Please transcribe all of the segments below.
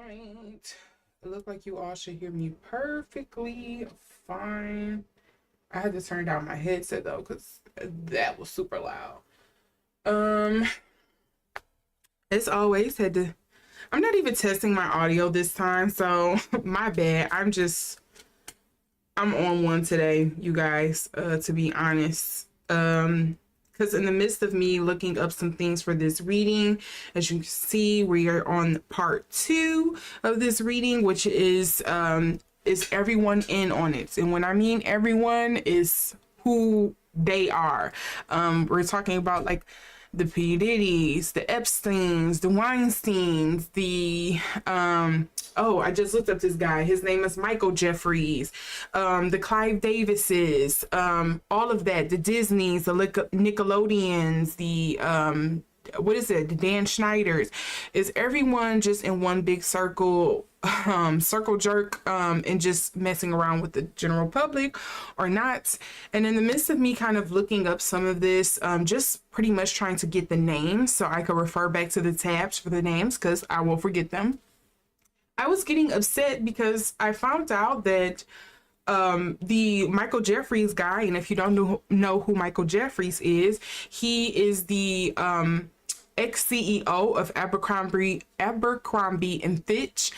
Right. It looked like you all should hear me perfectly fine. I had to turn down my headset though, because that was super loud. As always, I'm not even testing my audio this time, so my bad. I'm on one today, you guys, to be honest. Because in the midst of me looking up some things for this reading, as you can see, we are on part 2 of this reading, which is everyone in on it. And when I mean everyone, is who they are. We're talking about like the P. Diddy's, the Epsteins, the Weinsteins, the I just looked up this guy. His name is Michael Jeffries, the Clive Davises, all of that, the Disneys, the Nickelodeons, the the Dan Schneiders. Is everyone just in one big circle jerk, and just messing around with the general public or not? And in the midst of me kind of looking up some of this, just pretty much trying to get the names so I could refer back to the tabs for the names, because I will forget them. I was getting upset because I found out that the Michael Jeffries guy, and if you don't know who Michael Jeffries is, he is the ex-CEO of Abercrombie and Fitch,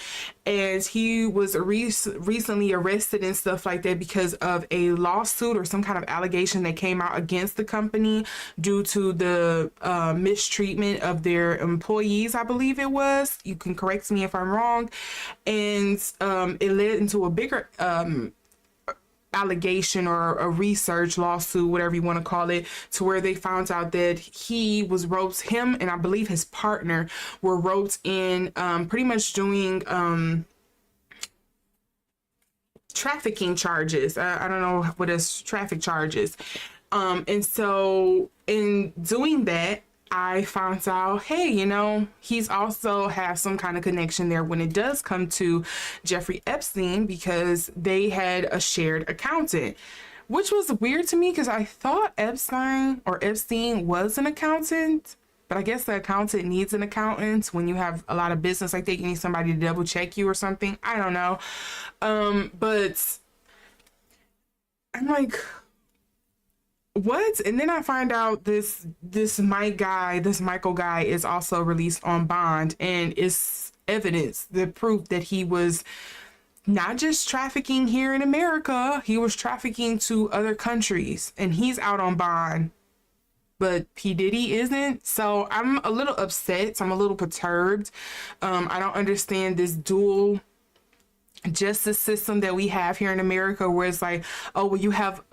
and he was recently arrested and stuff like that because of a lawsuit or some kind of allegation that came out against the company due to the mistreatment of their employees, I believe it was. You can correct me if I'm wrong. And it led into a bigger allegation or a research lawsuit, whatever you want to call it, to where they found out that him and I believe his partner were roped in pretty much doing trafficking charges. I don't know what is traffic charges. And so in doing that, I found out, hey, he's also has some kind of connection there when it does come to Jeffrey Epstein, because they had a shared accountant, which was weird to me because I thought Epstein was an accountant, but I guess the accountant needs an accountant when you have a lot of business like that. You need somebody to double check you or something. I don't know. But I'm like, what? And then I find out this Michael guy is also released on bond, and it's evidence, the proof that he was not just trafficking here in America, he was trafficking to other countries, and he's out on bond, but P. Diddy isn't. So I'm a little upset. I'm a little perturbed. I don't understand this dual justice system that we have here in America, where it's like, oh, well, you have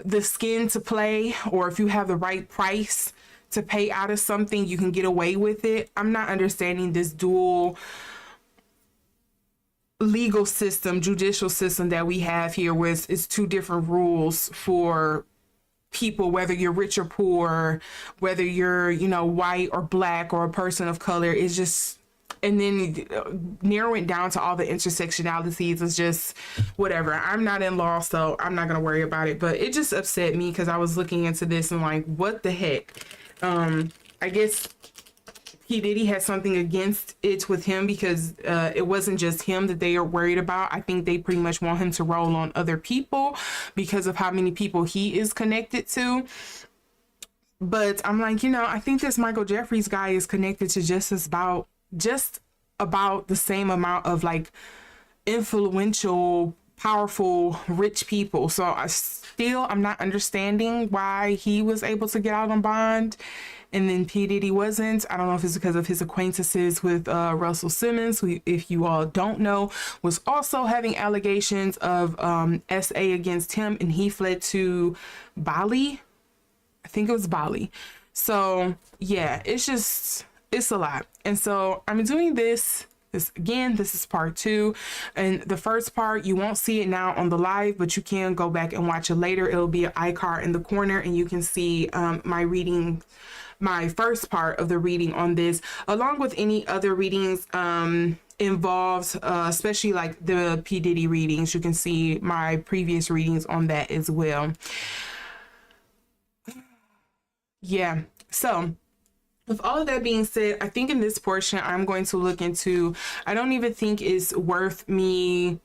the skin to play, or if you have the right price to pay out of something, you can get away with it. I'm not understanding this dual legal system, judicial system that we have here, where it's two different rules for people, whether you're rich or poor, whether you're, you know, white or black or a person of color. It's just, and then narrowing down to all the intersectionalities is just whatever. I'm not in law, so I'm not gonna worry about it, but it just upset me because I was looking into this and like, what the heck. I guess P. Diddy had something against it with him because it wasn't just him that they are worried about. I think they pretty much want him to roll on other people because of how many people he is connected to. But I'm like, you know, I think this Michael Jeffries guy is connected to just about the same amount of like influential, powerful, rich people. So I'm not understanding why he was able to get out on bond and then P. Diddy wasn't. I don't know if it's because of his acquaintances with Russell Simmons, who, if you all don't know, was also having allegations of SA against him, and he fled to Bali. I think it was Bali. So yeah, it's a lot. And so I'm doing this again. This is part 2, and the first part, you won't see it now on the live, but you can go back and watch it later. It'll be an icon in the corner, and you can see my reading, my first part of the reading on this, along with any other readings involved, especially like the P. Diddy readings. You can see my previous readings on that as well. Yeah, so with all of that being said, I think in this portion, I'm going to look into, I don't even think it's worth me,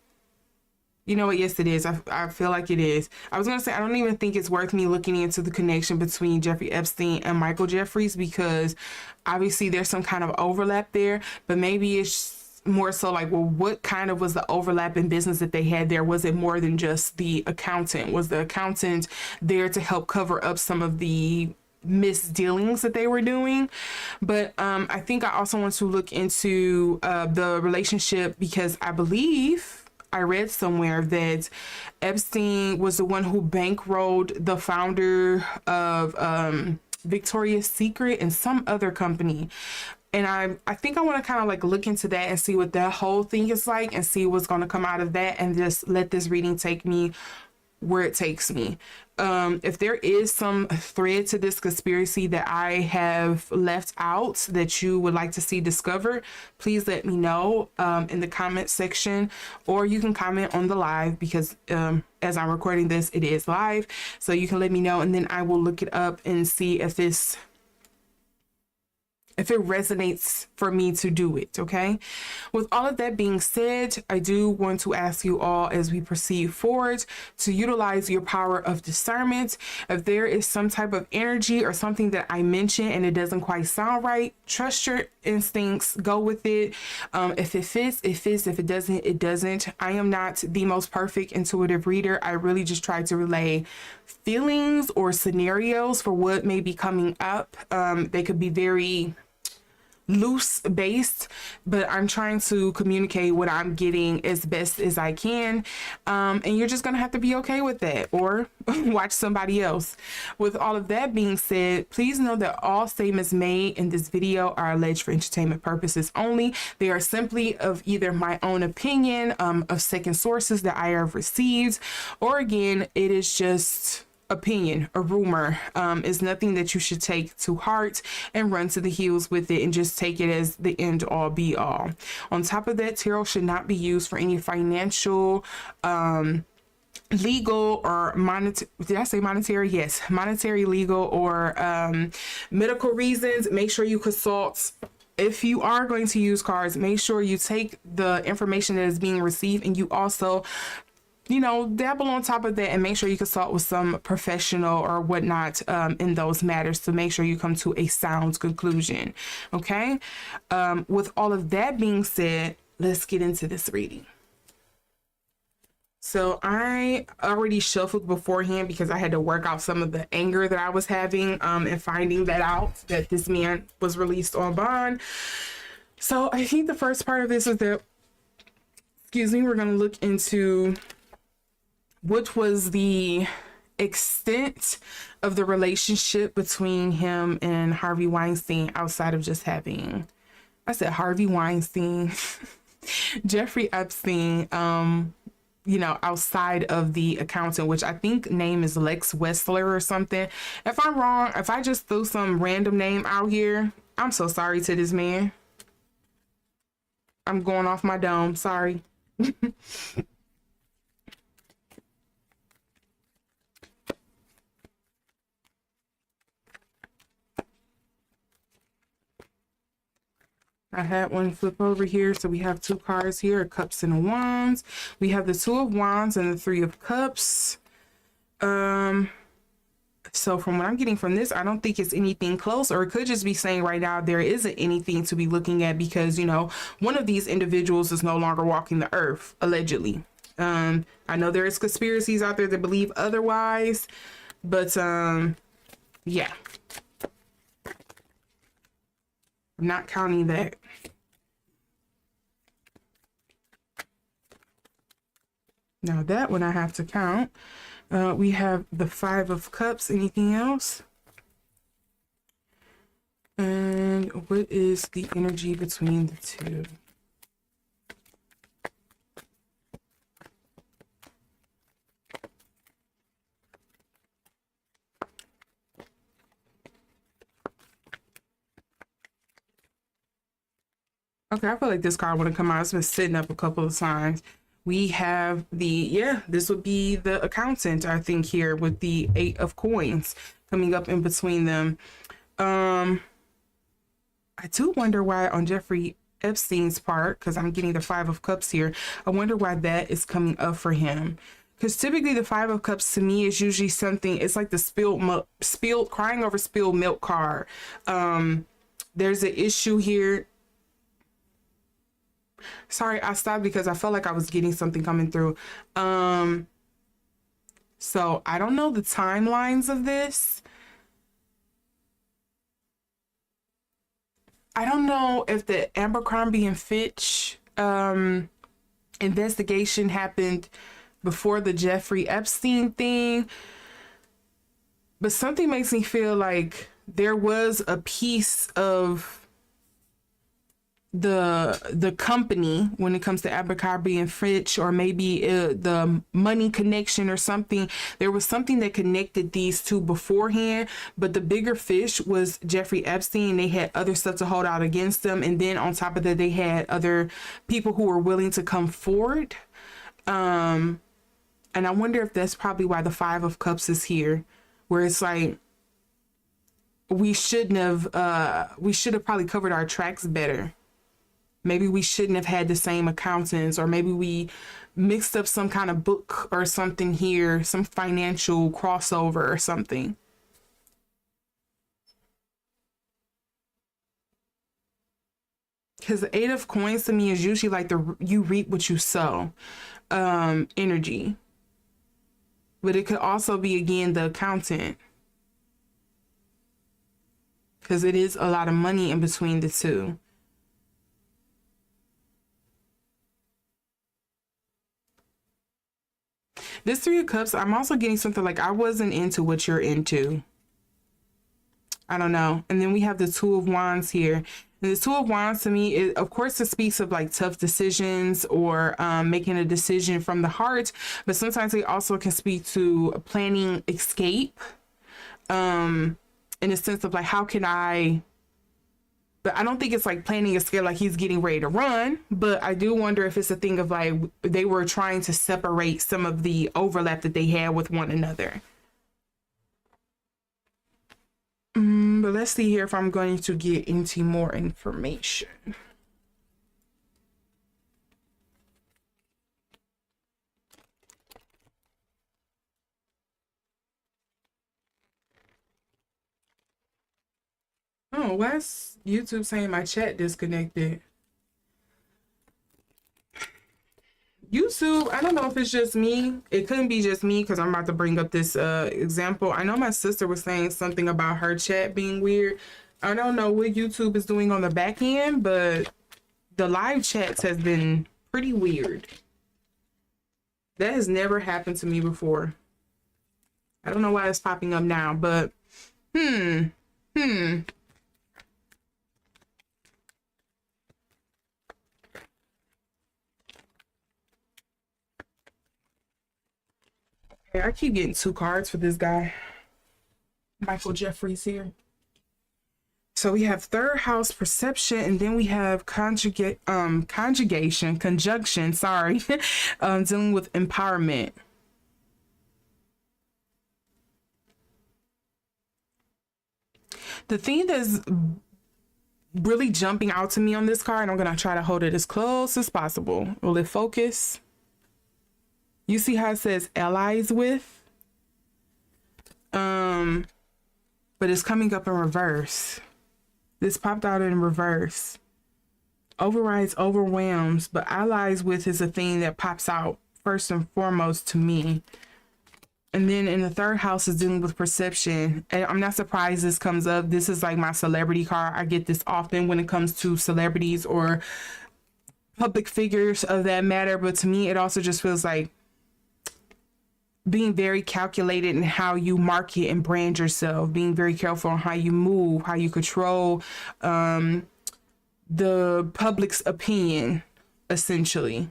you know what, yes it is. I feel like it is. I was going to say, I don't even think it's worth me looking into the connection between Jeffrey Epstein and Michael Jeffries, because obviously there's some kind of overlap there, but maybe it's more so like, well, what kind of was the overlap in business that they had there? Was it more than just the accountant? Was the accountant there to help cover up some of the misdealings that they were doing? But I think I also want to look into the relationship, because I believe I read somewhere that Epstein was the one who bankrolled the founder of Victoria's Secret and some other company. And I think I want to kind of like look into that and see what that whole thing is like, and see what's going to come out of that, and just let this reading take me where it takes me. If there is some thread to this conspiracy that I have left out that you would like to see discovered, please let me know in the comment section, or you can comment on the live, because as I'm recording this, it is live, so you can let me know, and then I will look it up and see if it resonates for me to do it. Okay, with all of that being said, I do want to ask you all, as we proceed forward, to utilize your power of discernment. If there is some type of energy or something that I mentioned and it doesn't quite sound right, trust your instincts, go with it. If it fits, it fits. If it doesn't, it doesn't. I am not the most perfect intuitive reader. I really just try to relay feelings or scenarios for what may be coming up. They could be very loose based, but I'm trying to communicate what I'm getting as best as I can, and you're just gonna have to be okay with that, or watch somebody else. With all of that being said, please know that all statements made in this video are alleged for entertainment purposes only. They are simply of either my own opinion, of second sources that I have received, or again, it is just opinion, a rumor. Is nothing that you should take to heart and run to the hills with it and just take it as the end all be all. On top of that, tarot should not be used for any financial, legal, or monetary, did I say monetary? Yes, monetary, legal, or medical reasons. Make sure you consult. If you are going to use cards, make sure you take the information that is being received, and you also, you know, dabble on top of that, and make sure you consult with some professional or whatnot in those matters to make sure you come to a sound conclusion. Okay, with all of that being said, let's get into this reading. So I already shuffled beforehand because I had to work out some of the anger that I was having and finding that out, that this man was released on bond. So I think the first part of this is that, excuse me, we're going to look into what was the extent of the relationship between him and Harvey Weinstein outside of just having, I said Harvey Weinstein, Jeffrey Epstein, you know, outside of the accountant, which I think name is Lex Wessler or something. If I'm wrong, if I just threw some random name out here, I'm so sorry to this man. I'm going off my dome. Sorry. I had one flip over here, so we have two cards here, cups and wands. We have the two of wands and the three of cups. So from what I'm getting from this, I don't think it's anything close, or it could just be saying right now there isn't anything to be looking at because, you know, one of these individuals is no longer walking the earth, allegedly. I know there is conspiracies out there that believe otherwise, but yeah. I'm not counting that. Now that one I have to count. We have the Five of Cups. Anything else? And what is the energy between the two? Okay, I feel like this card want to come out. It's been sitting up a couple of times. We have the, yeah, this would be the accountant, I think, here with the Eight of Coins coming up in between them. I do wonder why on Jeffrey Epstein's part, because I'm getting the Five of Cups here, I wonder why that is coming up for him. Because typically the Five of Cups to me is usually something, it's like the crying over spilled milk card. There's an issue here. Sorry, I stopped because I felt like I was getting something coming through. So I don't know the timelines of this. I don't know if the Abercrombie and Fitch investigation happened before the Jeffrey Epstein thing, but something makes me feel like there was a piece of the company when it comes to Abercrombie and Fitch, or maybe the money connection or something. There was something that connected these two beforehand, but the bigger fish was Jeffrey Epstein. They had other stuff to hold out against them, and then on top of that they had other people who were willing to come forward. And I wonder if that's probably why the Five of Cups is here, where it's like we should have probably covered our tracks better. Maybe we shouldn't have had the same accountants, or maybe we mixed up some kind of book or something here, some financial crossover or something. Because the Eight of Coins to me is usually like you reap what you sow energy. But it could also be, again, the accountant. Because it is a lot of money in between the two. This Three of Cups, I'm also getting something like I wasn't into what you're into. I don't know. And then we have the Two of Wands here. And the Two of Wands to me, of course, it speaks of like tough decisions or making a decision from the heart. But sometimes they also can speak to planning escape in a sense of like, how can I... But I don't think it's like planning a scale like he's getting ready to run. But I do wonder if it's a thing of like they were trying to separate some of the overlap that they had with one another. But let's see here if I'm going to get into more information. Oh, why's YouTube saying my chat disconnected? YouTube, I don't know if it's just me. It couldn't be just me because I'm about to bring up this example. I know my sister was saying something about her chat being weird. I don't know what YouTube is doing on the back end, but the live chats has been pretty weird. That has never happened to me before. I don't know why it's popping up now, but hmm. Okay, I keep getting 2 cards for this guy. Michael Jeffries here. So we have third house perception, and then we have conjunction, sorry, dealing with empowerment. The thing that's really jumping out to me on this card, and I'm gonna try to hold it as close as possible. Will it focus? You see how it says allies with? But it's coming up in reverse. This popped out in reverse. Overrides, overwhelms, but allies with is a thing that pops out first and foremost to me. And then in the third house is dealing with perception. And I'm not surprised this comes up. This is like my celebrity card. I get this often when it comes to celebrities or public figures of that matter. But to me, it also just feels like being very calculated in how you market and brand yourself, being very careful on how you move, how you control the public's opinion, essentially.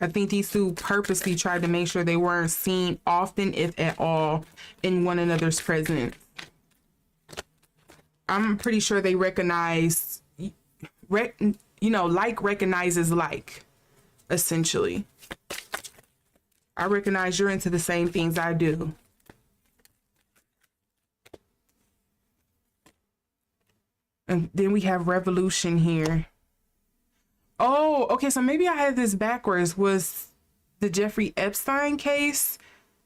I think these two purposely tried to make sure they weren't seen often, if at all, in one another's presence. I'm pretty sure they recognize, like recognizes like, essentially. I recognize you're into the same things I do. And then we have revolution here. Oh, okay, so maybe I had this backwards. Was the Jeffrey Epstein case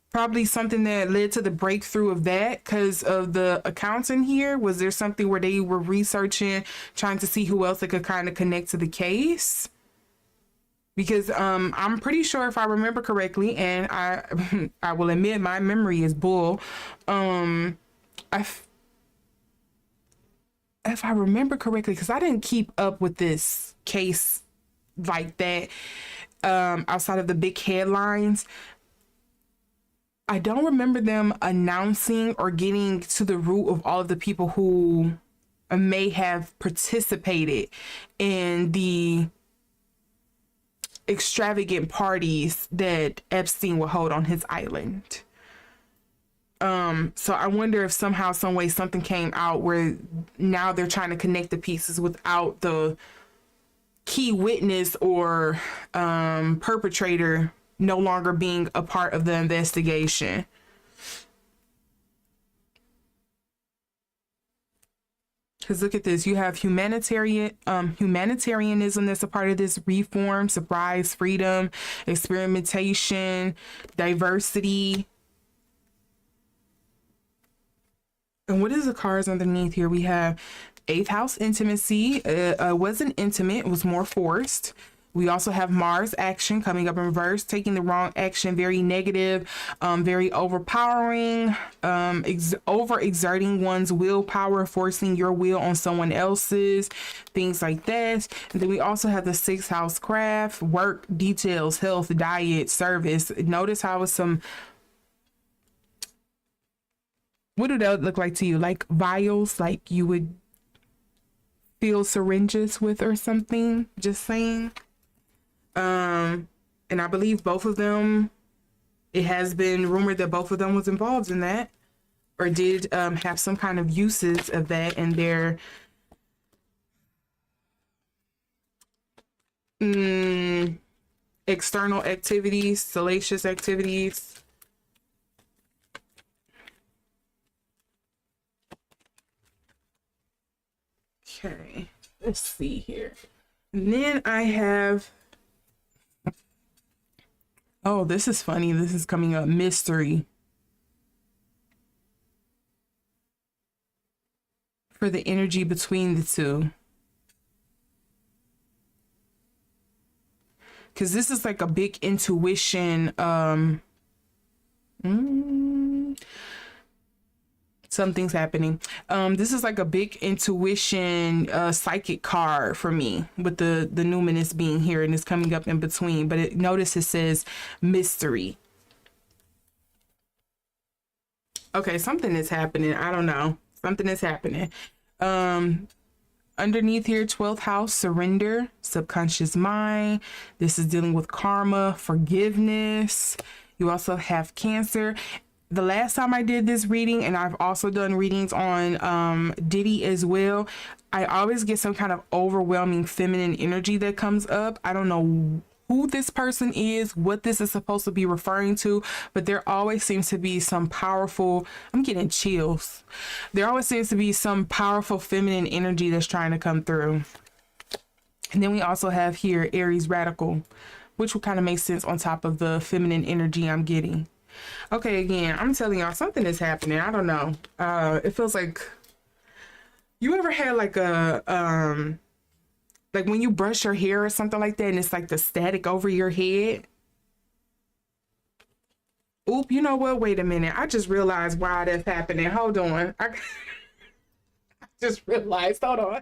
probably something that led to the breakthrough of that because of the accounts in here? Was there something where they were researching, trying to see who else they could kind of connect to the case? Because I'm pretty sure, if I remember correctly, and I will admit my memory is bull. If I remember correctly, because I didn't keep up with this case like that, outside of the big headlines, I don't remember them announcing or getting to the root of all of the people who may have participated in the extravagant parties that Epstein would hold on his island. So I wonder if somehow, some way, something came out where now they're trying to connect the pieces without the key witness or perpetrator no longer being a part of the investigation. Because look at this, you have humanitarianism that's a part of this: reform, surprise, freedom, experimentation, diversity. And what is the cards underneath here? We have 8th house intimacy. Wasn't intimate, it was more forced. We also have Mars action coming up in reverse, taking the wrong action, very negative, very overpowering, overexerting one's willpower, forcing your will on someone else's, things like that. And then we also have the 6th house craft, work, details, health, diet, service. Notice how it's some, what do that look like to you? Like vials, like you would fill syringes with or something, just saying. And I believe both of them, it has been rumored that both of them was involved in that, or did have some kind of uses of that in their external activities, salacious activities. Okay, let's see here. And then I have, oh, this is funny. This is coming up, mystery. For the energy between the two. Because this is like a big intuition. To Something's happening. This is like a big intuition, psychic card for me, with the numinous being here, and it's coming up in between. But notice it says mystery. Okay, something is happening. I don't know. Something is happening. Underneath here, 12th house, surrender, subconscious mind. This is dealing with karma, forgiveness. You also have Cancer. The last time I did this reading, and I've also done readings on Diddy as well, I always get some kind of overwhelming feminine energy that comes up. I don't know who this person is, what this is supposed to be referring to, but there always seems to be some powerful, I'm getting chills. There always seems to be some powerful feminine energy that's trying to come through. And then we also have here Aries radical, which will kind of make sense on top of the feminine energy I'm getting. Okay, again, I'm telling y'all, something is happening. I don't know. It feels like, you ever had like a, like when you brush your hair or something like that, and it's like the static over your head. Oop, you know what? Wait a minute. I just realized why that's happening. Hold on. I just realized. Hold on.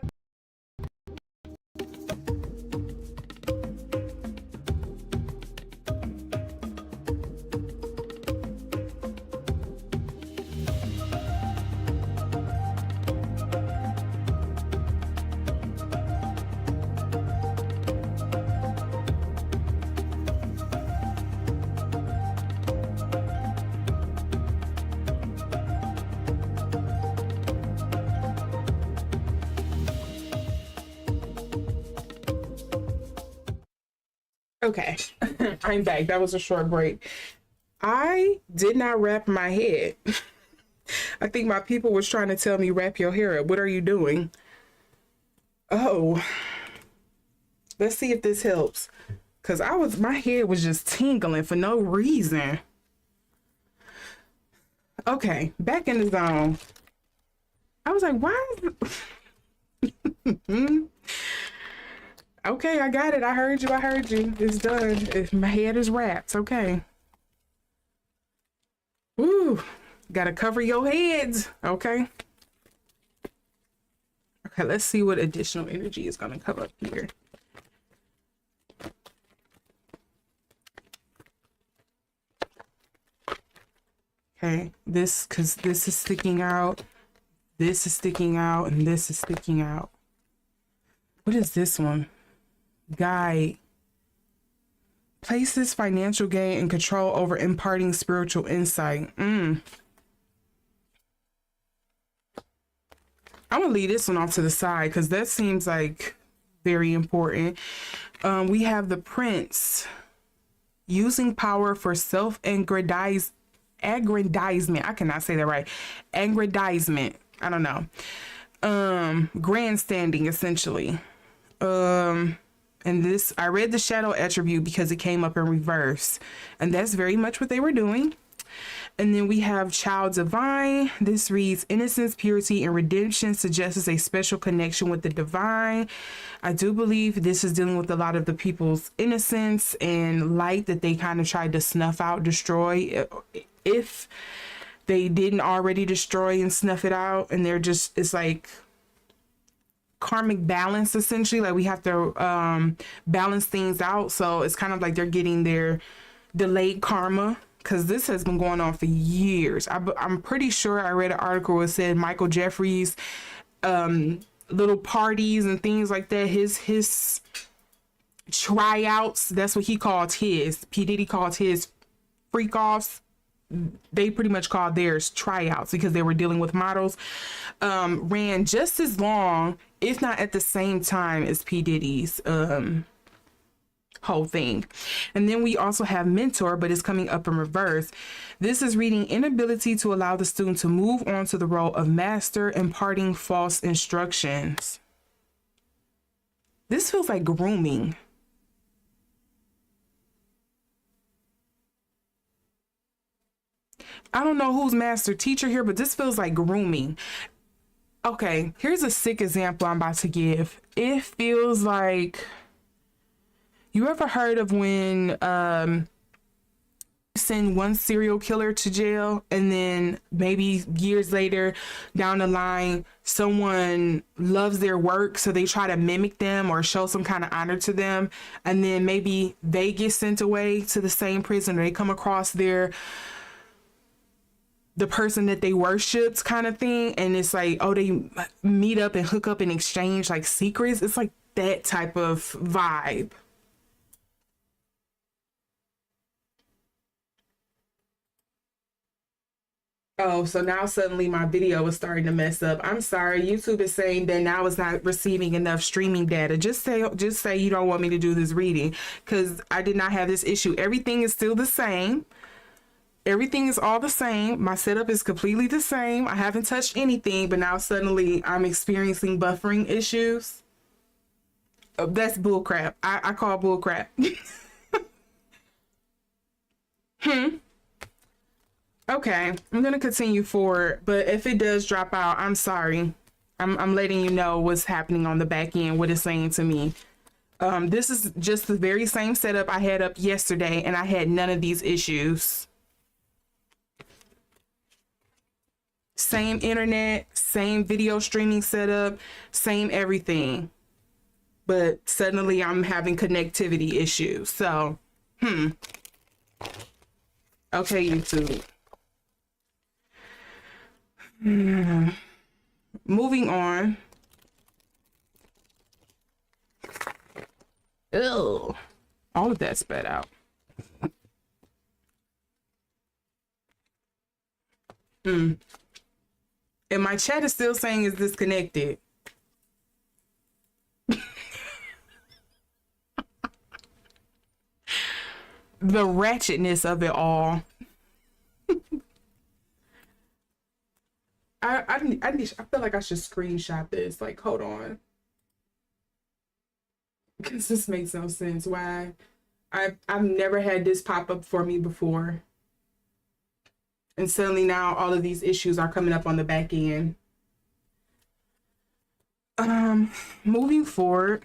Okay, I'm back. That was a short break. I did not wrap my head. I think my people was trying to tell me, wrap your hair up. What are you doing? Oh, let's see if this helps. Cause my head was just tingling for no reason. Okay, back in the zone. I was like, why? Okay, I got it. I heard you. I heard you. It's done. If my head is wrapped. Okay. Woo. Gotta cover your heads. Okay. Okay, let's see what additional energy is gonna come up here. Okay, because this is sticking out. This is sticking out, and this is sticking out. What is this one? Guide. Places financial gain and control over imparting spiritual insight. I'm gonna leave this one off to the side because that seems like very important. We have the Prince, using power for self-aggrandizement. I cannot say that right. Aggrandizement. I don't know. Grandstanding, essentially. And this, I read the shadow attribute because it came up in reverse, and that's very much what they were doing. And then we have child divine. This reads, innocence, purity, and redemption suggests a special connection with the divine. I do believe this is dealing with a lot of the people's innocence and light that they kind of tried to snuff out, destroy, if they didn't already destroy and snuff it out. And they're just, it's like karmic balance, essentially. Like we have to balance things out. So it's kind of like they're getting their delayed karma, because this has been going on for years. I'm pretty sure I read an article where it said Michael Jeffries, little parties and things like that, his tryouts, that's what he called his. P. Diddy called his freak offs. They pretty much called theirs tryouts because they were dealing with models. Ran just as long, if not at the same time, as P. Diddy's whole thing. And then we also have mentor, but it's coming up in reverse. This is reading inability to allow the student to move on to the role of master, imparting false instructions. This feels like grooming. I don't know who's master teacher here, but this feels like grooming. Okay, here's a sick example I'm about to give. It feels like, you ever heard of when send one serial killer to jail, and then maybe years later down the line someone loves their work, so they try to mimic them or show some kind of honor to them, and then maybe they get sent away to the same prison, or they come across the person that they worshipped kind of thing, and it's like, oh, they meet up and hook up and exchange like secrets. It's like that type of vibe. Oh, so now suddenly my video is starting to mess up. I'm sorry. YouTube is saying that now it's not receiving enough streaming data. Just say you don't want me to do this reading, because I did not have this issue. Everything is still the same. Everything is all the same. My setup is completely the same. I haven't touched anything, but now suddenly I'm experiencing buffering issues. That's bullcrap. I call bullcrap. Okay, I'm gonna continue forward, but if it does drop out, I'm sorry. I'm letting you know what's happening on the back end, what it's saying to me. This is just the very same setup I had up yesterday, and I had none of these issues. Same internet, same video streaming setup, same everything. But suddenly I'm having connectivity issues. So, okay, YouTube. Moving on. Ew. All of that spat out. And my chat is still saying it's disconnected. The ratchetness of it all. I feel like I should screenshot this. Like, hold on. Because this makes no sense. Why? I've never had this pop up for me before. And suddenly now all of these issues are coming up on the back end. Moving forward.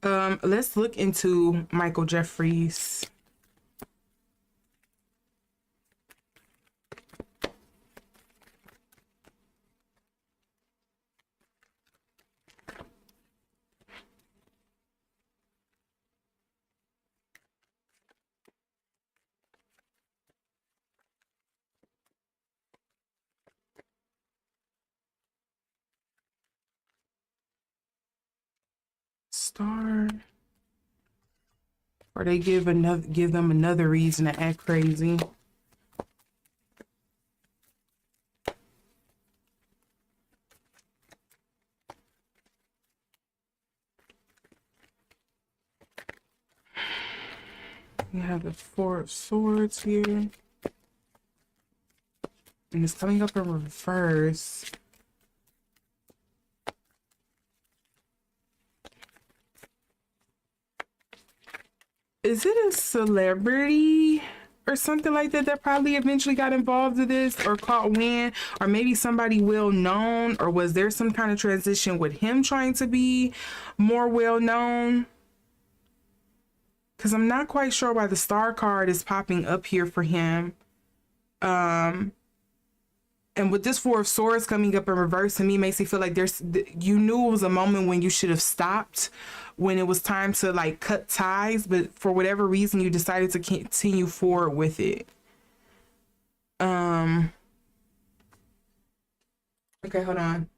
Let's look into Michael Jeffries. Star, or they give them another reason to act crazy. We have the Four of Swords here, and it's coming up in reverse. Is it a celebrity or something like that that probably eventually got involved in this or caught wind, or maybe somebody well known, or was there some kind of transition with him trying to be more well known? Because I'm not quite sure why the star card is popping up here for him. And with this Four of Swords coming up in reverse, to me makes me feel like you knew it was a moment when you should have stopped, when it was time to like cut ties, but for whatever reason you decided to continue forward with it. Okay, hold on.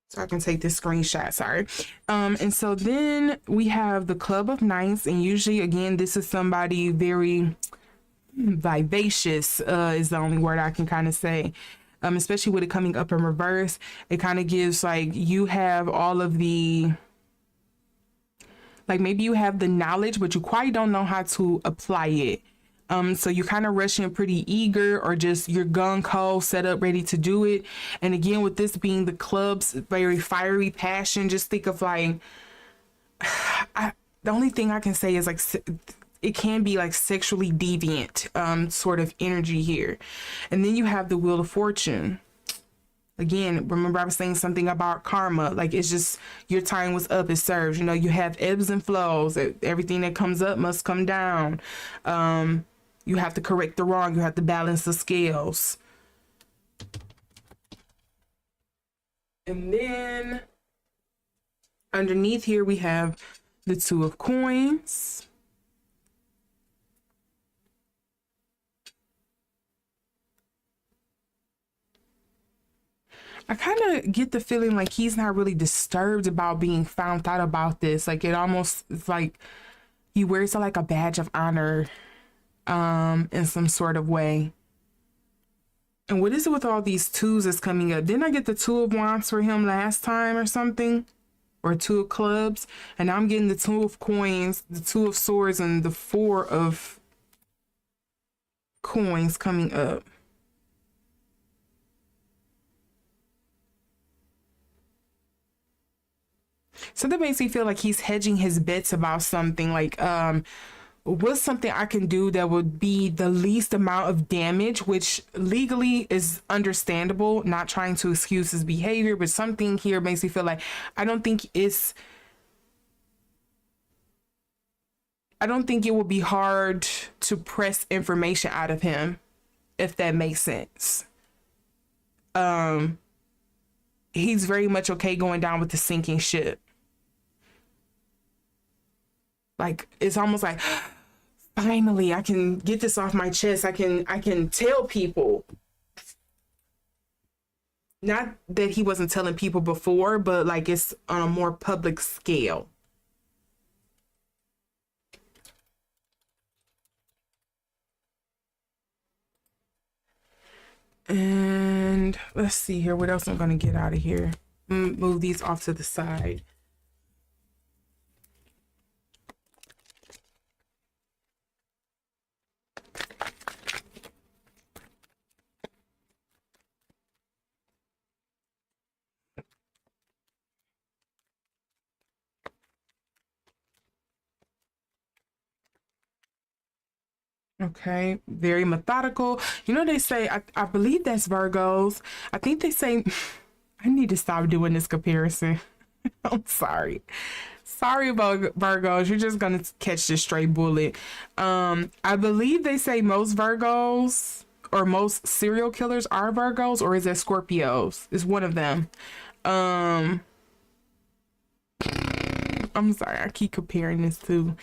So I can take this screenshot, sorry. And so then we have the Club of Knights, and usually, again, this is somebody very vivacious, is the only word I can kind of say. Especially with it coming up in reverse, it kind of gives like you have all of the, like maybe you have the knowledge, but you quite don't know how to apply it. So you're kind of rushing, pretty eager, or just you're gung-ho, set up, ready to do it. And again, with this being the club's very fiery passion, just think of like, the only thing I can say is like, it can be like sexually deviant sort of energy here. And then you have the Wheel of Fortune. Again, remember I was saying something about karma. Like, it's just your time was up, it serves. You know, you have ebbs and flows. Everything that comes up must come down. You have to correct the wrong. You have to balance the scales. And then underneath here we have the Two of Coins. I kind of get the feeling like he's not really disturbed about being found out about this. Like, it almost is like he wears it like a badge of honor in some sort of way. And what is it with all these twos that's coming up? Didn't I get the Two of Wands for him last time or something? Or Two of Clubs? And now I'm getting the Two of Coins, the Two of Swords, and the Four of Coins coming up. So that makes me feel like he's hedging his bets about something. Like, what's something I can do that would be the least amount of damage, which legally is understandable, not trying to excuse his behavior, but something here makes me feel like I don't think it will be hard to press information out of him, if that makes sense. He's very much okay going down with the sinking ship. Like, it's almost like, finally, I can get this off my chest. I can tell people. Not that he wasn't telling people before, but like it's on a more public scale. And let's see here. What else I'm going to get out of here? Move these off to the side. Okay, very methodical. You know, they say, I believe that's Virgos. I think they say, I need to stop doing this comparison. I'm sorry. Sorry about Virgos. You're just going to catch this straight bullet. I believe they say most Virgos or most serial killers are Virgos, or is that Scorpios? It's one of them. I'm sorry. I keep comparing this to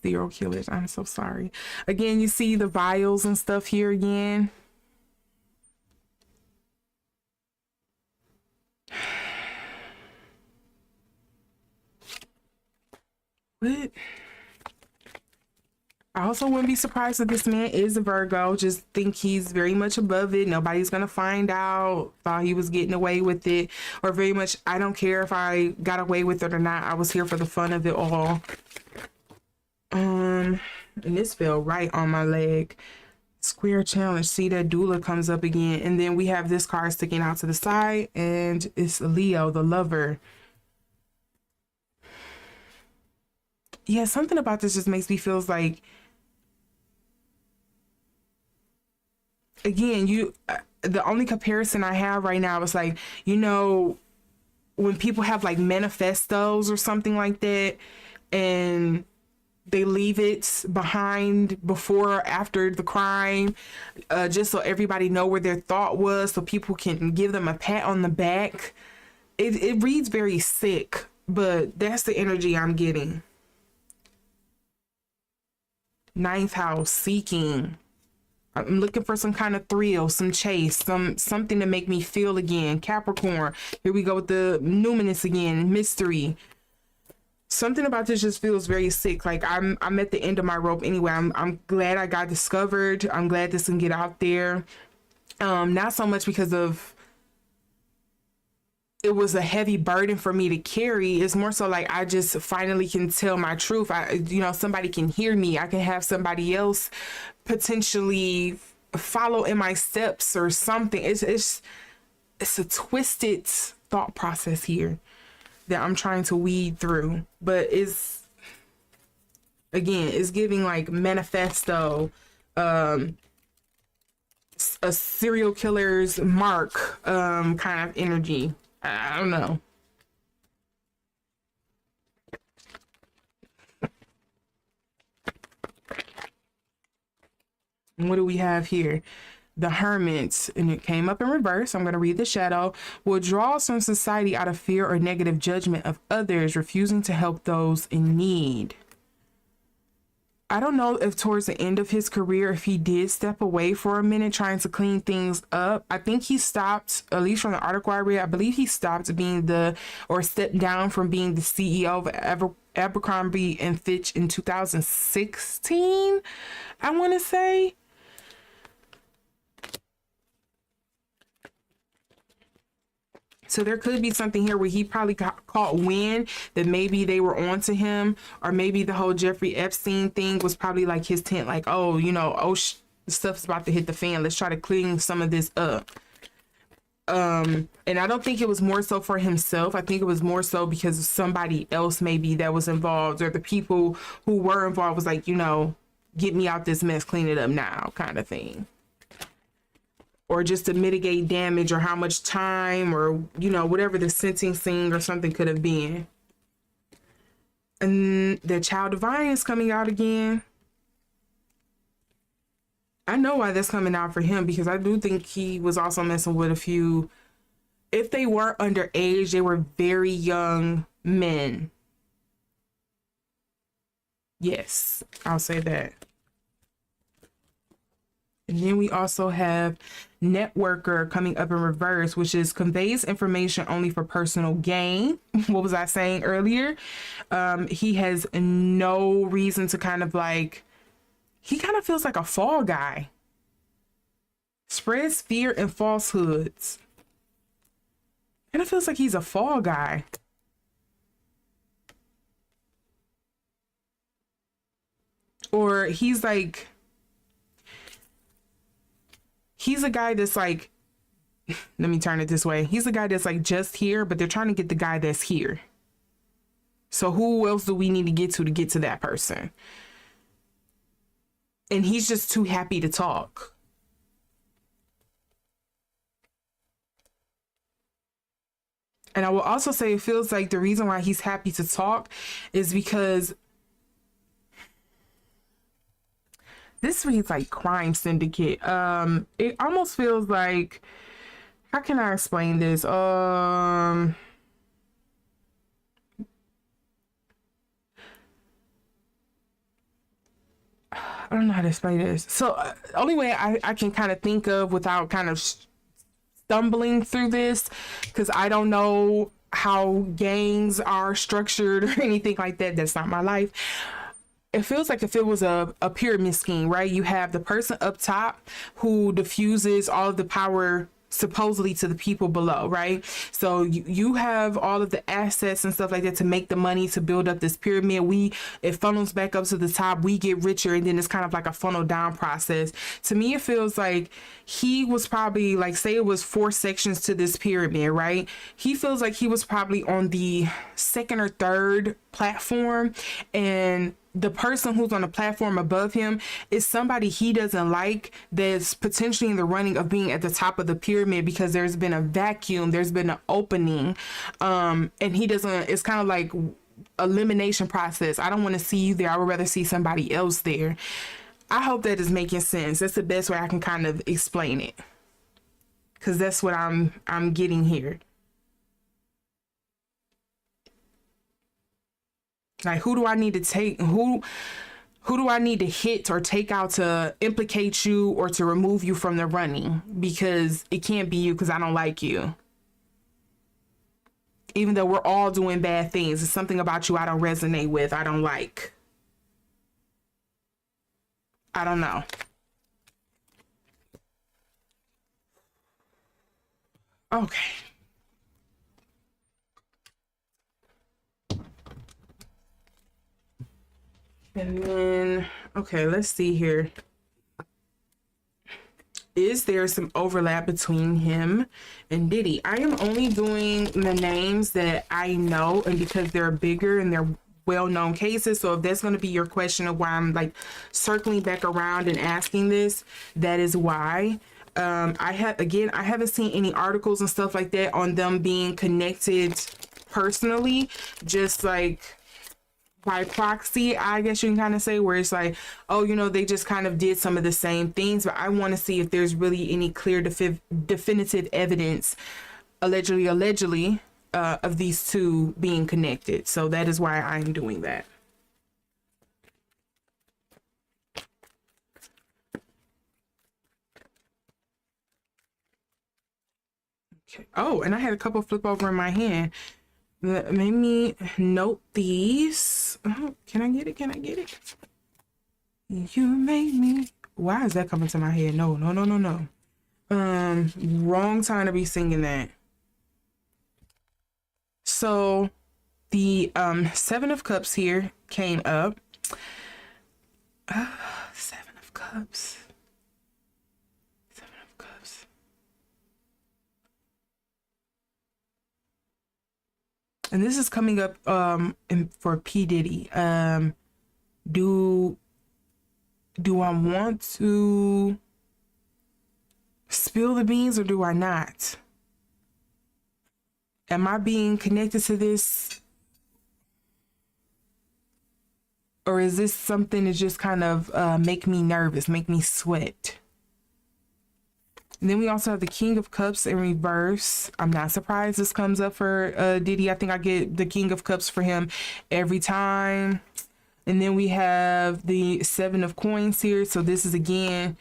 serial killers. I'm so sorry. Again, you see the vials and stuff here again. What? I also wouldn't be surprised if this man is a Virgo. Just think he's very much above it. Nobody's gonna find out. Thought he was getting away with it, or very much, I don't care if I got away with it or not. I was here for the fun of it all. And this fell right on my leg. Square challenge. See, that doula comes up again, and then we have this card sticking out to the side, and it's Leo, the lover. Yeah, something about this just makes me feel like, again, the only comparison I have right now is like, you know, when people have like manifestos or something like that, and they leave it behind before or after the crime, just so everybody know where their thought was, so people can give them a pat on the back. It reads very sick, but that's the energy I'm getting. Ninth house, seeking. I'm looking for some kind of thrill, some chase, something to make me feel again. Capricorn. Here we go with the numinous again, mystery. Something about this just feels very sick. Like I'm at the end of my rope anyway. I'm glad I got discovered. I'm glad this can get out there. Not so much because of it was a heavy burden for me to carry. It's more so like I just finally can tell my truth. Somebody can hear me. I can have somebody else potentially follow in my steps or something. It's a twisted thought process here that I'm trying to weed through, but Again, it's giving like manifesto, a serial killer's mark, kind of energy. I don't know. And what do we have here? The Hermit, and it came up in reverse. I'm going to read the shadow. Will draw some society out of fear or negative judgment of others, refusing to help those in need. I don't know if towards the end of his career, if he did step away for a minute trying to clean things up. I think he stopped, at least from the article I read, I believe he stopped being or stepped down from being the CEO of Abercrombie and Fitch in 2016, I want to say. So there could be something here where he probably got caught wind that maybe they were on to him, or maybe the whole Jeffrey Epstein thing was probably like his tent, like, oh, you know, stuff's about to hit the fan. Let's try to clean some of this up. And I don't think it was more so for himself. I think it was more so because of somebody else maybe that was involved, or the people who were involved was like, you know, get me out this mess, clean it up now kind of thing. Or just to mitigate damage, or how much time, or, you know, whatever the sentencing or something could have been. And the Child Divine is coming out again. I know why that's coming out for him, because I do think he was also messing with a few, if they were underage, they were very young men. Yes, I'll say that. And then we also have Networker coming up in reverse, which is conveys information only for personal gain. What was I saying earlier? He has no reason to kind of like, he kind of feels like a fall guy. Spreads fear and falsehoods. Kind of feels like he's a fall guy. Or he's like, he's a guy that's like, let me turn it this way. He's a guy that's like just here, but they're trying to get the guy that's here. So who else do we need to get to that person? And he's just too happy to talk. And I will also say it feels like the reason why he's happy to talk is because this reads like crime syndicate. It almost feels like, how can I explain this? I don't know how to explain this. So only way I can kind of think of without kind of stumbling through this, because I don't know how gangs are structured or anything like that. That's not my life. It feels like if it was a pyramid scheme, right? You have the person up top who diffuses all of the power supposedly to the people below, right? So you have all of the assets and stuff like that to make the money to build up this pyramid. It funnels back up to the top, we get richer, and then it's kind of like a funnel down process. To me, it feels like he was probably like, say it was 4 sections to this pyramid, right? He feels like he was probably on the 2nd or 3rd platform, and the person who's on the platform above him is somebody he doesn't like, that's potentially in the running of being at the top of the pyramid, because there's been a vacuum, there's been an opening, and he doesn't, it's kind of like elimination process. I don't want to see you there, I would rather see somebody else there. I hope that is making sense. That's the best way I can kind of explain it, because that's what I'm getting here. Like, who do I need to take? Who do I need to hit or take out to implicate you or to remove you from the running? Because it can't be you, because I don't like you. Even though we're all doing bad things, it's something about you I don't resonate with, I don't like. I don't know. Okay. And then, okay, let's see here. Is there some overlap between him and Diddy? I am only doing the names that I know, and because they're bigger and they're well-known cases. So if that's going to be your question of why I'm like circling back around and asking this, that is why. I haven't seen any articles and stuff like that on them being connected personally, just like by proxy, I guess you can kind of say, where it's like, oh, you know, they just kind of did some of the same things. But I want to see if there's really any clear definitive evidence, allegedly, of these two being connected. So that is why I'm doing that. Okay. Oh, and I had a couple flip over in my hand. Let me note these. Oh, can I get it? Can I get it? You made me. Why is that coming to my head? No. Wrong time to be singing that. So the Seven of Cups here came up. Seven of Cups. Seven of Cups. And this is coming up for P. Diddy. Do I want to spill the beans or do I not? Am I being connected to this? Or is this something that just kind of make me nervous, make me sweat? And then we also have the King of Cups in reverse. I'm not surprised this comes up for Diddy. I think I get the King of Cups for him every time. And then we have the Seven of Coins here. So this is again,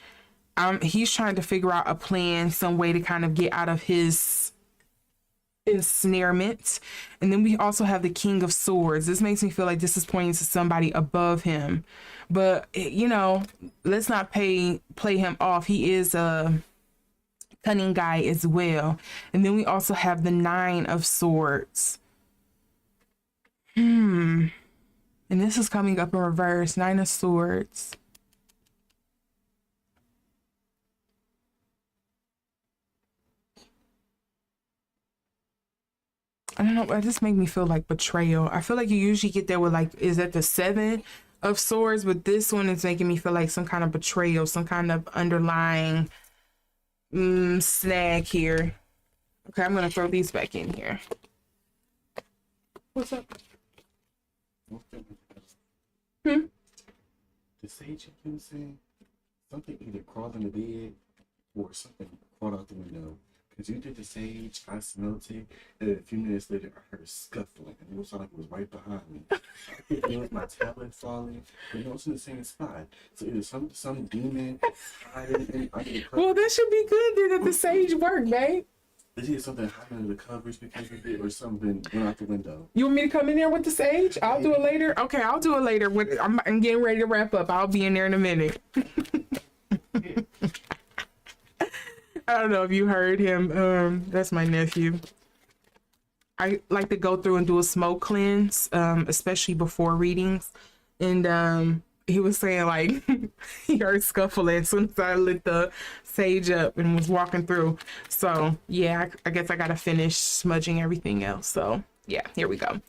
he's trying to figure out a plan, some way to kind of get out of his ensnarement. And then we also have the King of Swords. This makes me feel like this is pointing to somebody above him. But, you know, let's not play him off. He is a cunning guy as well. And then we also have the Nine of Swords. And this is coming up in reverse. Nine of Swords. I don't know. It just make me feel like betrayal. I feel like you usually get that with like, is that the Seven of Swords? But this one is making me feel like some kind of betrayal, some kind of underlying snag here. Okay, I'm gonna throw these back in here. What's up? The sage you been saying something either crawled in the bed or something crawled out the window. Because you did the sage, I smelled it, and a few minutes later I heard scuffling, and it was like it was right behind me. I think it was my tablet falling, but it was in the same spot. So either some demon hiding under the covers. Well, that should be good then that the sage worked, babe. Is it something hiding under the covers because of it, or something went out the window? You want me to come in there with the sage? I'll do it later. Okay, I'll do it later. I'm getting ready to wrap up. I'll be in there in a minute. I don't know if you heard him. That's my nephew. I like to go through and do a smoke cleanse, especially before readings. And he was saying like he heard scuffling as soon as I lit the sage up and was walking through. So yeah, I guess I gotta finish smudging everything else. So yeah, here we go.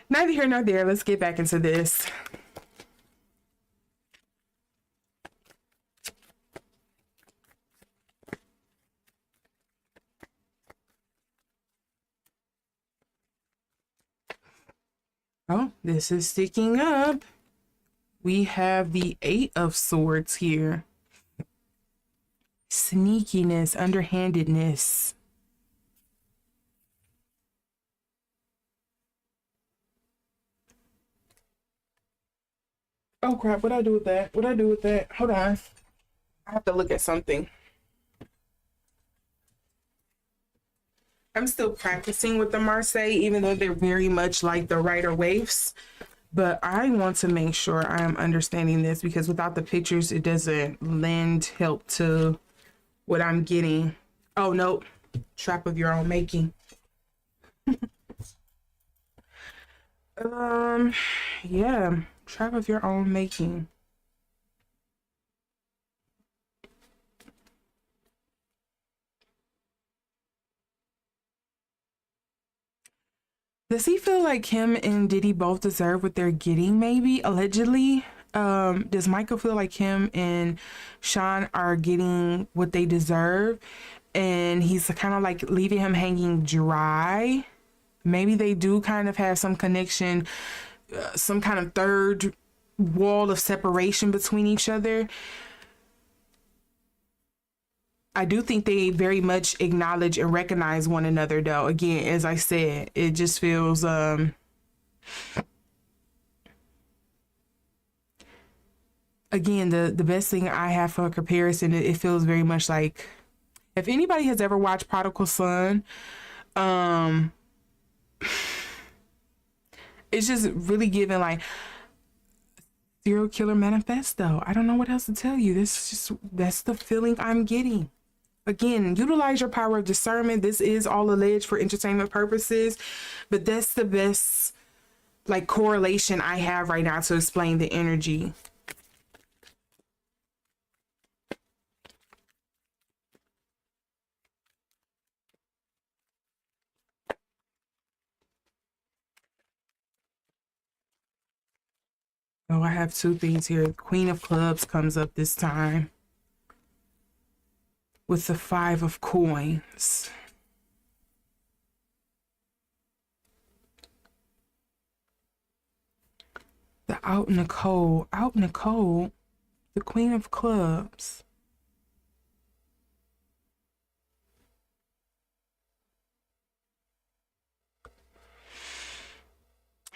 Neither here nor there. Let's get back into this. Oh, this is sticking up. We have the Eight of Swords here. Sneakiness, underhandedness. Oh crap, what'd I do with that? What'd I do with that? Hold on. I have to look at something. I'm still practicing with the Marseille, even though they're very much like the Rider-Waites. But I want to make sure I am understanding this, because without the pictures, it doesn't lend help to what I'm getting. Oh, nope. Trap of your own making. Yeah. Trap of your own making. Does he feel like him and Diddy both deserve what they're getting, maybe, allegedly? Does Michael feel like him and Sean are getting what they deserve? And he's kind of like leaving him hanging dry? Maybe they do kind of have some connection, some kind of third wall of separation between each other. I do think they very much acknowledge and recognize one another, though. Again, as I said, it just feels again, the best thing I have for comparison, it feels very much like, if anybody has ever watched Prodigal Son, it's just really giving like serial killer manifesto. I don't know what else to tell you. That's the feeling I'm getting. Again, utilize your power of discernment. This is all alleged for entertainment purposes, but that's the best like correlation I have right now to explain the energy. Oh, I have two things here. Queen of Clubs comes up this time with the Five of Coins. The out in the cold, the Queen of Clubs.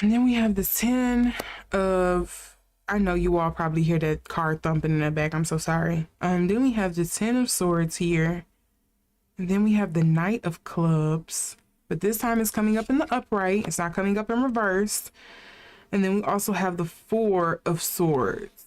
And then we have the 10 of, I know you all probably hear that card thumping in the back. I'm so sorry. Then we have the 10 of Swords here. And then we have the Knight of Clubs. But this time it's coming up in the upright. It's not coming up in reverse. And then we also have the 4 of Swords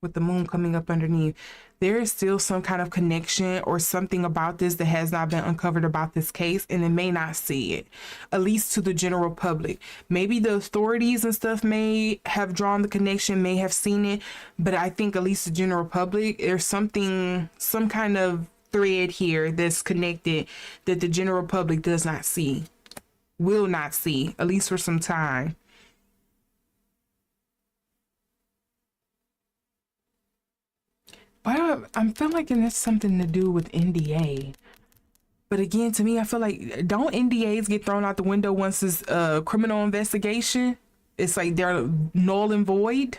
with the moon coming up underneath. There is still some kind of connection or something about this that has not been uncovered about this case, and they may not see it, at least to the general public. Maybe the authorities and stuff may have drawn the connection, may have seen it, but I think at least the general public, there's something, some kind of thread here that's connected that the general public does not see, will not see, at least for some time. But I feel like it has something to do with NDA. But again, to me, I feel like, don't NDAs get thrown out the window once it's a criminal investigation? It's like they're null and void.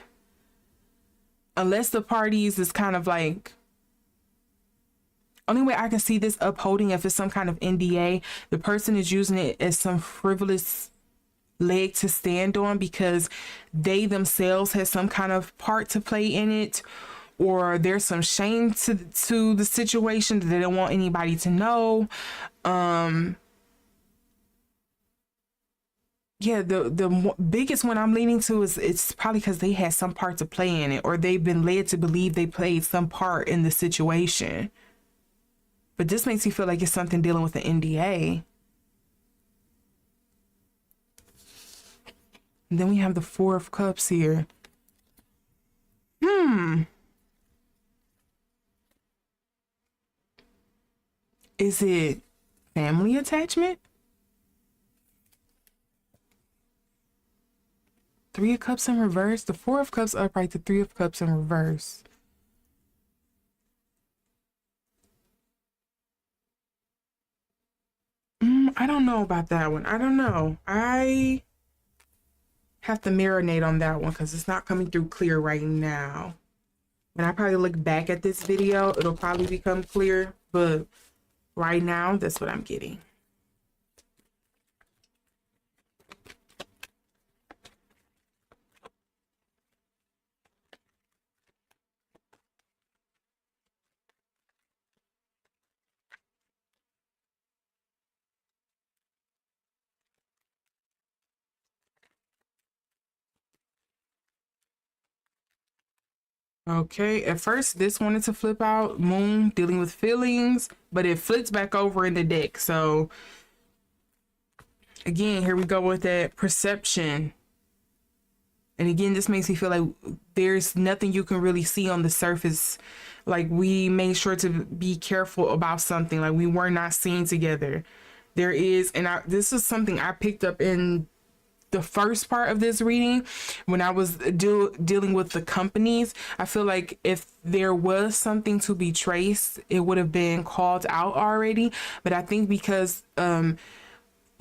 Unless the parties is kind of like, only way I can see this upholding if it's some kind of NDA, the person is using it as some frivolous leg to stand on because they themselves have some kind of part to play in it, or there's some shame to the situation that they don't want anybody to know. Yeah, the biggest one I'm leaning to is it's probably because they had some part to play in it, or they've been led to believe they played some part in the situation. But this makes me feel like it's something dealing with the NDA. And then we have the 4 of Cups here. Is it family attachment? 3 of Cups in reverse. The 4 of Cups upright. The 3 of Cups in reverse. I don't know about that one. I don't know. I have to marinate on that one because it's not coming through clear right now. When I probably look back at this video, it'll probably become clear. But right now, that's what I'm getting. Okay, at first this wanted to flip out, Moon dealing with feelings, but it flips back over in the deck. So again, here we go with that perception. And again, this makes me feel like there's nothing you can really see on the surface. Like we made sure to be careful about something, like we were not seen together. There is, and this is something I picked up in the first part of this reading when I was dealing with the companies. I feel like if there was something to be traced, it would have been called out already. But I think because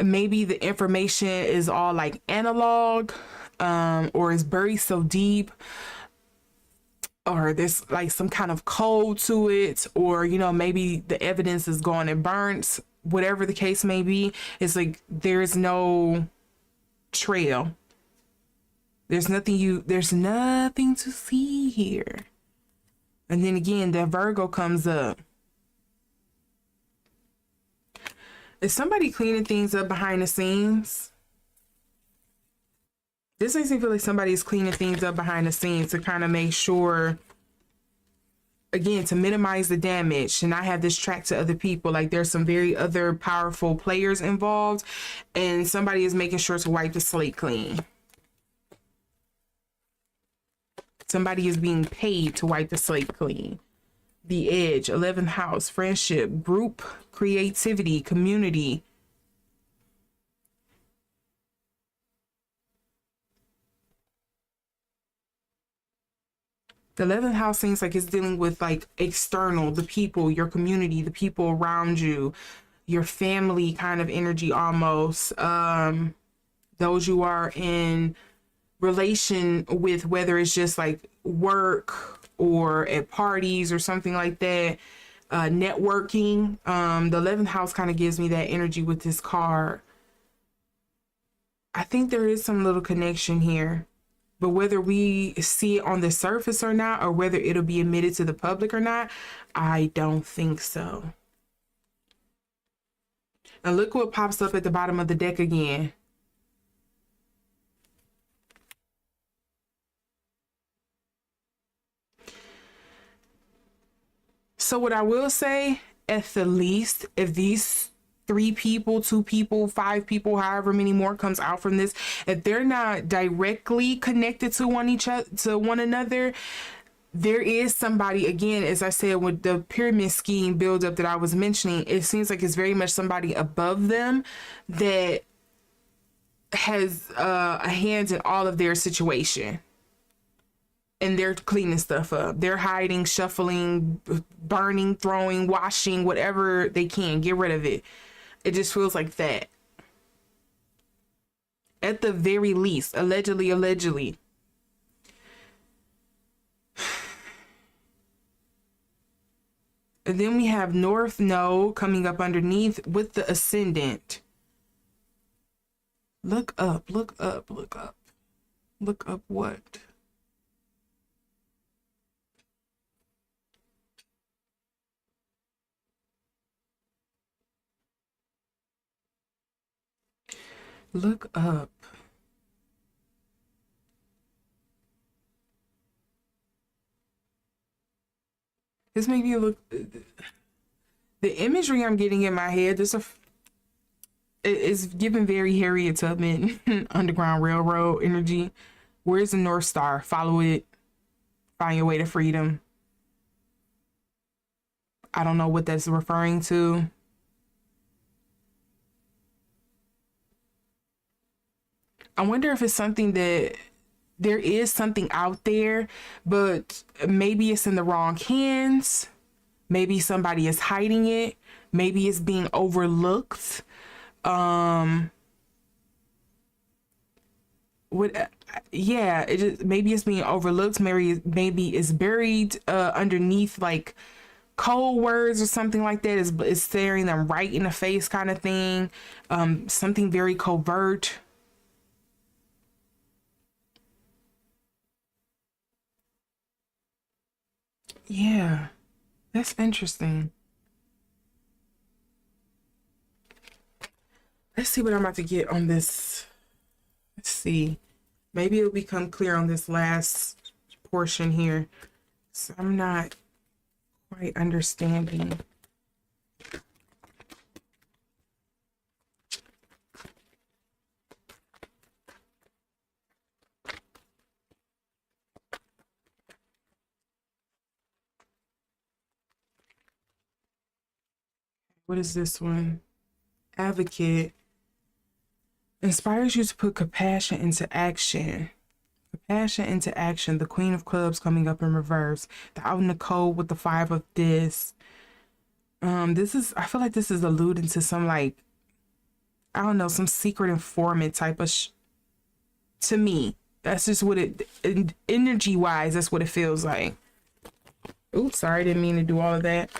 maybe the information is all like analog, or is buried so deep, or there's like some kind of code to it, or maybe the evidence is gone and burnt, whatever the case may be. It's like there's no trail. There's nothing to see here. And then again, that Virgo comes up. Is somebody cleaning things up behind the scenes? This makes me feel like somebody's cleaning things up behind the scenes to kind of make sure, again, to minimize the damage and not have this track to other people. Like there's some very other powerful players involved, and somebody is making sure to wipe the slate clean. Somebody is being paid to wipe the slate clean. The Edge, 11th house, friendship, group, creativity, community. The 11th house seems like it's dealing with like external, the people, your community, the people around you, your family kind of energy almost. Those you are in relation with, whether it's just like work or at parties or something like that, networking. The 11th house kind of gives me that energy with this card. I think there is some little connection here, but whether we see it on the surface or not, or whether it'll be admitted to the public or not, I don't think so. And look what pops up at the bottom of the deck again. So what I will say, at the least, if these 3 people, 2 people, 5 people, however many more comes out from this, if they're not directly connected to one another, there is somebody, again, as I said, with the pyramid scheme build up that I was mentioning, it seems like it's very much somebody above them that has a hand in all of their situation. And they're cleaning stuff up. They're hiding, shuffling, burning, throwing, washing, whatever they can. Get rid of it. It just feels like that. At the very least, allegedly. And then we have North Node coming up underneath with the Ascendant. Look up. Look up what? Look up. This made me look. The imagery I'm getting in my head, it's giving very Harriet Tubman Underground Railroad energy. Where's the North Star? Follow it. Find your way to freedom. I don't know what that's referring to. I wonder if it's something that there is something out there, but maybe it's in the wrong hands. Maybe somebody is hiding it. Maybe it's being overlooked. Maybe it's being overlooked. Maybe it's buried underneath like code words or something like that. Is staring them right in the face kind of thing. Something very covert. Yeah, that's interesting. Let's see what I'm about to get on this. Let's see. Maybe it'll become clear on this last portion here. So I'm not quite understanding. What is this one? Advocate inspires you to put compassion into action. Compassion into action. The Queen of Clubs coming up in reverse. The Out in the Cold with the Five of Discs. This is, I feel like this is alluding to some, like, I don't know, some secret informant type of to me. That's just what energy wise, that's what it feels like. Oops, sorry, didn't mean to do all of that.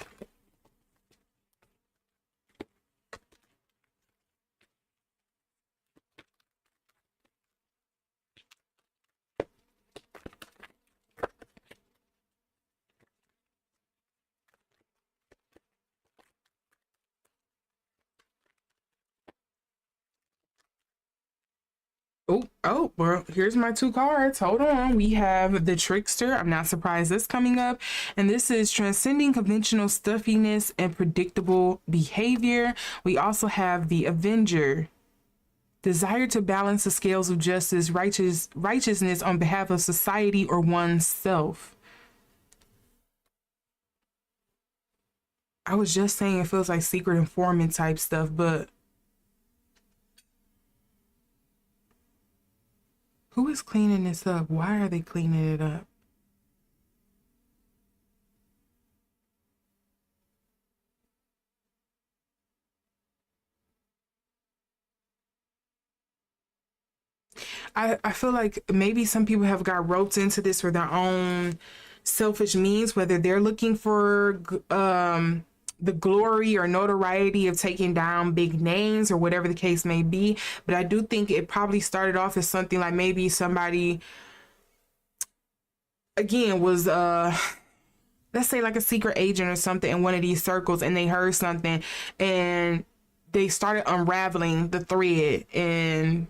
Oh, well, here's my two cards. Hold on. We have the Trickster. I'm not surprised this coming up. And this is transcending conventional stuffiness and predictable behavior. We also have the Avenger. Desire to balance the scales of justice, righteousness on behalf of society or oneself. I was just saying it feels like secret informant type stuff, but who is cleaning this up? Why are they cleaning it up? I feel like maybe some people have got roped into this for their own selfish means, whether they're looking for the glory or notoriety of taking down big names or whatever the case may be. But I do think it probably started off as something like maybe somebody, again, was let's say like a secret agent or something in one of these circles, and they heard something and they started unraveling the thread and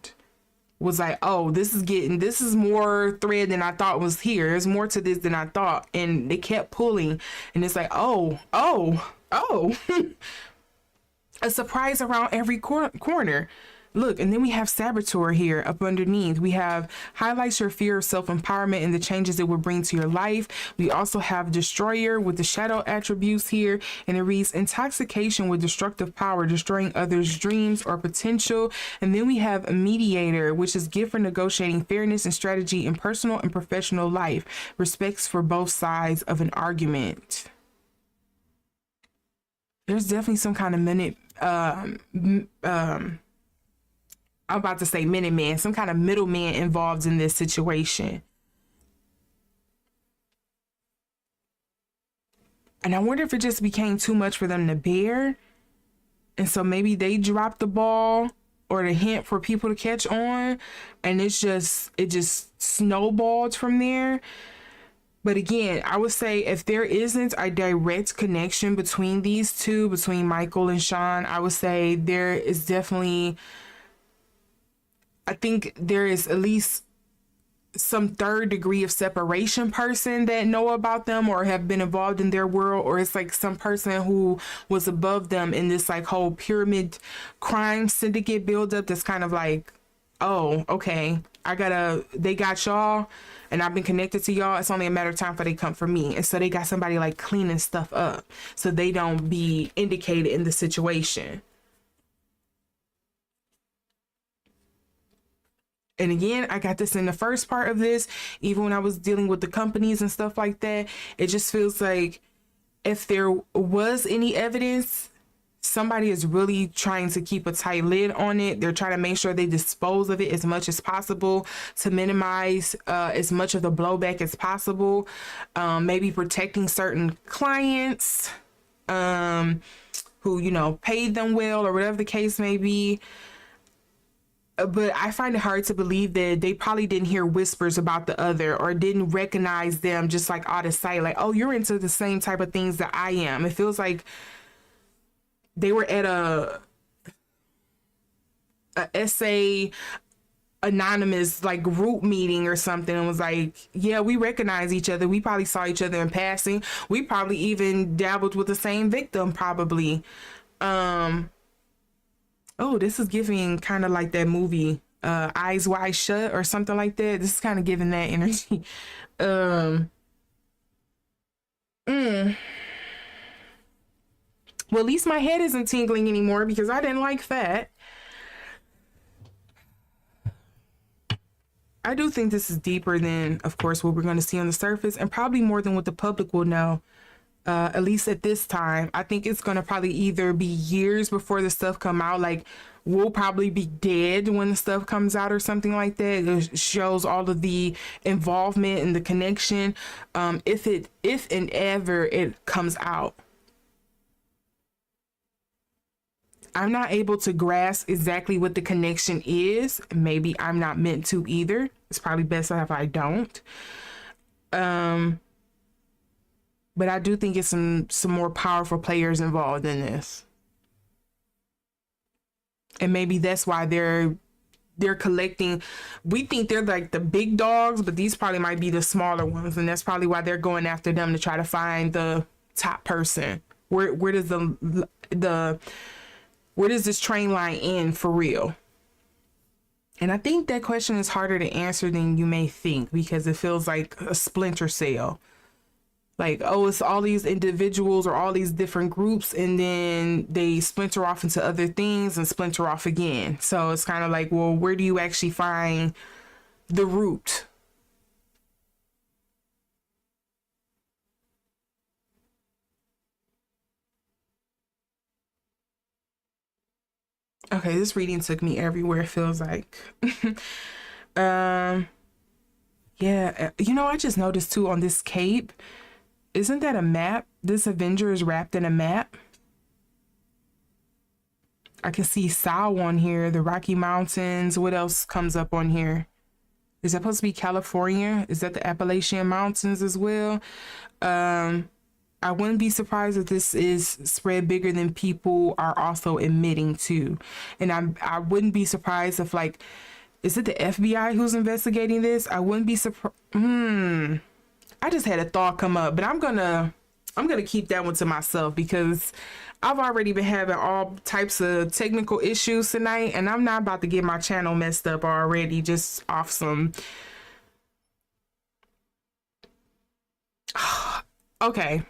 was like, oh, this is more thread than I thought was here. There's more to this than I thought. And they kept pulling, and it's like, oh, a surprise around every corner. Look, and then we have Saboteur here up underneath. We have highlights your fear of self-empowerment and the changes it will bring to your life. We also have Destroyer with the shadow attributes here, and it reads intoxication with destructive power, destroying others' dreams or potential. And then we have a Mediator, which is gift for negotiating fairness and strategy in personal and professional life, respects for both sides of an argument. There's definitely some kind of I'm about to say Minuteman, some kind of middleman involved in this situation. And I wonder if it just became too much for them to bear. And so maybe they dropped the ball or the hint for people to catch on. And it just snowballed from there. But again, I would say if there isn't a direct connection between these two, between Michael and Sean, I would say there is definitely, I think there is at least some third degree of separation person that know about them or have been involved in their world, or it's like some person who was above them in this like whole pyramid crime syndicate buildup that's kind of like, oh, okay, they got y'all and I've been connected to y'all. It's only a matter of time for they come for me. And so they got somebody like cleaning stuff up so they don't be indicated in the situation. And again, I got this in the first part of this, even when I was dealing with the companies and stuff like that. It just feels like if there was any evidence, somebody is really trying to keep a tight lid on it. They're trying to make sure they dispose of it as much as possible to minimize as much of the blowback as possible. Maybe protecting certain clients who, paid them well or whatever the case may be. But I find it hard to believe that they probably didn't hear whispers about the other or didn't recognize them just like out of sight. Like, oh, you're into the same type of things that I am. It feels like they were at a essay anonymous like group meeting or something and was like, yeah, we recognize each other. We probably saw each other in passing. We probably even dabbled with the same victim probably. Oh, this is giving kind of like that movie, Eyes Wide Shut or something like that. This is kind of giving that energy. Well, at least my head isn't tingling anymore because I didn't like that. I do think this is deeper than, of course, what we're going to see on the surface, and probably more than what the public will know. At least at this time, I think it's going to probably either be years before the stuff come out. Like, we'll probably be dead when the stuff comes out or something like that. It shows all of the involvement and the connection. If and ever it comes out. I'm not able to grasp exactly what the connection is. Maybe I'm not meant to either. It's probably best if I don't. But I do think it's some more powerful players involved in this. And maybe that's why they're collecting. We think they're like the big dogs, but these probably might be the smaller ones, and that's probably why they're going after them to try to find the top person. Where does where does this train line end for real? And I think that question is harder to answer than you may think, because it feels like a splinter cell. Like, oh, it's all these individuals or all these different groups, and then they splinter off into other things and splinter off again. So it's kind of like, well, where do you actually find the root? Okay, this reading took me everywhere, it feels like. um, yeah, I just noticed too on this cape. Isn't that a map? This Avenger is wrapped in a map. I can see Sao on here, the Rocky Mountains. What else comes up on here? Is that supposed to be California? Is that the Appalachian Mountains as well? I wouldn't be surprised if this is spread bigger than people are also admitting to. And I wouldn't be surprised if, like, is it the FBI who's investigating this? I wouldn't be surprised. I just had a thought come up, but I'm gonna keep that one to myself, because I've already been having all types of technical issues tonight, and I'm not about to get my channel messed up already just off some. Okay.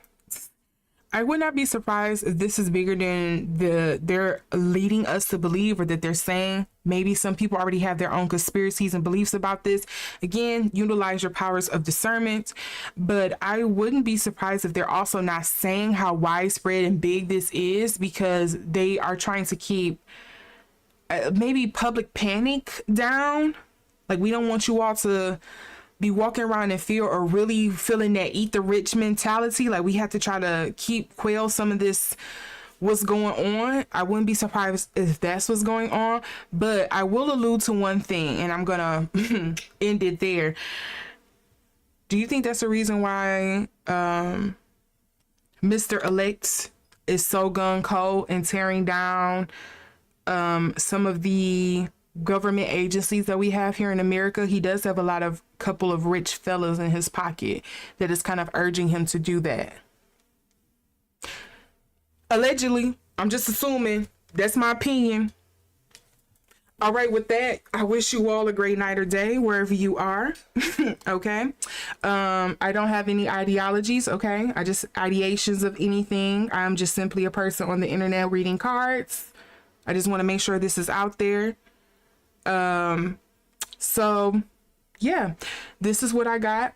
I would not be surprised if this is bigger than they're leading us to believe, or that they're saying. Maybe some people already have their own conspiracies and beliefs about this. Again, utilize your powers of discernment. But I wouldn't be surprised if they're also not saying how widespread and big this is, because they are trying to keep maybe public panic down. Like, we don't want you all to be walking around in fear, or really feeling that eat the rich mentality. Like, we have to try to quell some of this, what's going on. I wouldn't be surprised if that's what's going on, but I will allude to one thing, and I'm gonna end it there. Do you think that's the reason why Mr. Elect is so gung-ho and tearing down some of the government agencies that we have here in America? He does have a couple of rich fellas in his pocket that is kind of urging him to do that. Allegedly. I'm just assuming. That's my opinion. All right, with that, I wish you all a great night or day wherever you are. Okay. I don't have any ideologies. Okay. I just ideations of anything. I'm just simply a person on the internet reading cards. I just want to make sure this is out there. So yeah, this is what I got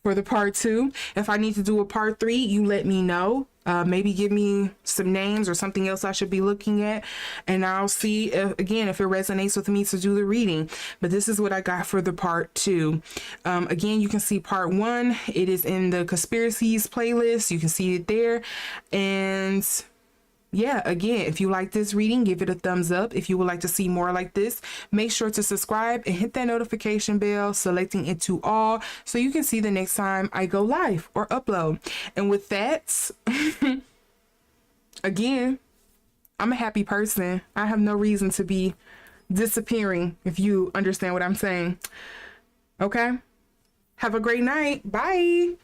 for the part 2. If I need to do a part 3, you let me know. Maybe give me some names or something else I should be looking at, and I'll see if it resonates with me to do the reading. But this is what I got for the part 2. Again, you can see part 1. It is in the conspiracies playlist. You can see it there. And yeah, again, if you like this reading, give it a thumbs up. If you would like to see more like this, make sure to subscribe and hit that notification bell, selecting it to all, so you can see the next time I go live or upload. And with that, again, I'm a happy person. I have no reason to be disappearing, if you understand what I'm saying. Okay? Have a great night. Bye.